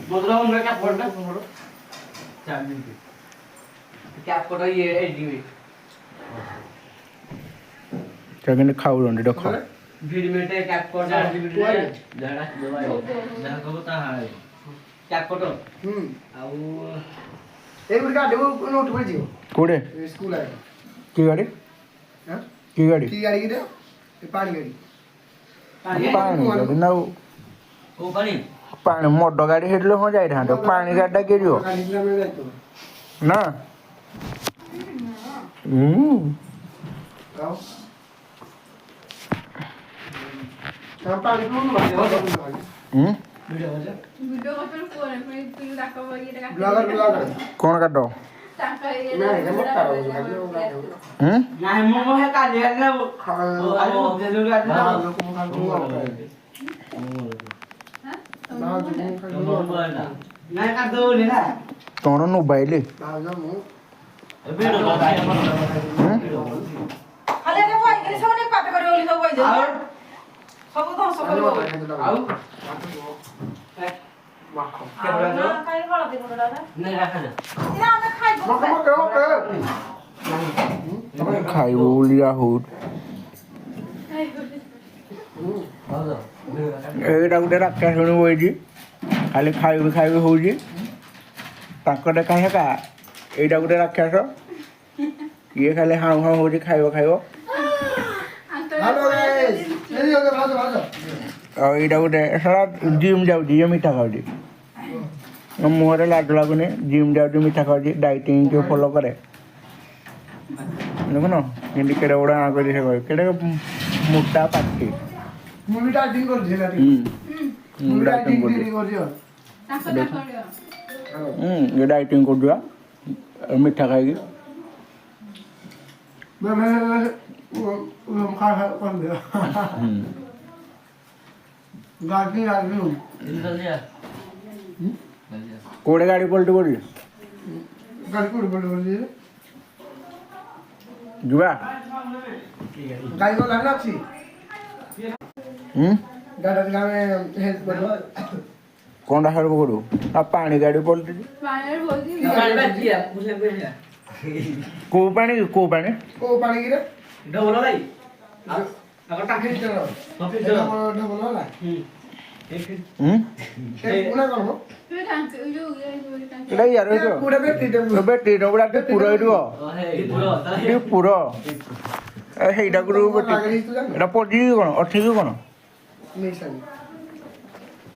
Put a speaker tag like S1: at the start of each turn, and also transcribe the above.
S1: बोतला में क्या पड़ना चार्जिंग पे क्या पड़ रही है एडी
S2: क्या कहने खाऊ रंडी देखो
S1: भीड़ में टे क्या पड़ जा जड़ा दवाई जहां को बता है क्या पड़ आउ
S3: ए गुडका देबो नोट पड़ जियो
S2: कोड़े
S3: स्कूल आए
S2: की गाड़ी
S3: हां
S2: की गाड़ी
S3: की गाड़ी के ए पानी गाड़ी
S2: पानी गाड़ी ना
S1: को पानी
S2: पानी मोटो गाड़ी हेडले हो जाई था पानी गाड़ी के जो
S3: गाड़ी में जातो
S2: ना
S3: आओ हम पानी क्यों नहीं
S1: वीडियो
S4: वीडियो कॉल फोन पे तू डाका ये डाका
S3: ब्लॉगर
S2: कौन काटो
S4: टाका ये
S1: नहीं मोमो है का ले ना आलू जरूर आलू नहीं कर दो ले ना
S2: तोनो मोबाइल
S1: वीडियो
S5: खाली ने भाई के सोने पाते करे ओली सब भाई
S1: और
S5: सब तो सब
S1: आउ
S3: माखो
S1: क्या बोला
S5: ना काई वाला दे बोला दादा
S1: नहीं रखा जा
S5: इना ना खाई गो
S3: मको
S2: खाई लिया हो ଏଇଟା ଗୋଟେ ରାକ୍ଷା ଶୁଣି ବଇଛି ଖାଲି ଖାଇବି ହଉଛି ତାଙ୍କଟେ କାହିଁ କା ଏଇଟା ଗୋଟେ ରାକ୍ଷସ ଇଏ ଖାଲି ହାଉ ହାଉ ହଉଛି ଖାଇବ
S3: हेलो गाइस ये हो गया भाजो
S2: ଆଉ ଏଇଟା ଗୋଟେ ସାରା ଜିମ୍ ଯାଉଛି ଇଏ ମିଠା ଖାଉଛି ମୋ ମୁହଁରେ ଲାଜ ଲାଗୁନି ଜିମ୍ ଯାଉଛି ମିଠା ଖାଉଛି ଡାଇଟିଂ ଯୋଉ ଫଲୋ କରେ ଦେଖୁନ କେମିତି କେଡ଼େ ବଡ଼ ଆଁ କରି ସେ କରେ କେଡ଼େ ମୋଟା ପାଟି
S3: मूवी डाइटिंग कर दिला मूवी डाइटिंग कर दियो
S4: टाका टाका
S2: ये डाइटिंग कर दिया मिठा खाएगी
S3: मैं वो खा कर दिया गाड़ी आ गई
S1: निकल जा
S2: कोड़े गाड़ी पलटी पड़ी
S3: गाड़ी को बोल दिए
S2: जुआ
S3: गाड़ी को लगना छी गाड़ी में हेल्प करो
S2: कौन हेल्प करू आ पानी गाड़ी पलटी
S4: पानी बोलती
S1: पानी बैठ गया मुझे बैठ जा
S2: को पानी
S3: ओ पानी गिरे
S1: डबल भाई अगर टाके
S3: चलो
S1: कॉफी चलो
S3: डबल वाला
S1: एक
S3: एक पूरा करो
S4: फिर टांक जो ये टांक
S2: ଏଇଟା ୟାର ହେଇଥିବ
S3: पूरा बैटरी डबल
S2: ବେଟି ଡବୁଡ଼ା ଟିକେ ପୁର ହେଇଥିବ
S1: है पूरा
S2: ଟିକେ ପୁର ସେଇଟାକୁ
S3: आगे तो जाना
S2: ଏଇଟା ପଡ଼ିଛି କି କ'ଣ ଅଛି କି କ'ଣ
S3: नहीं सही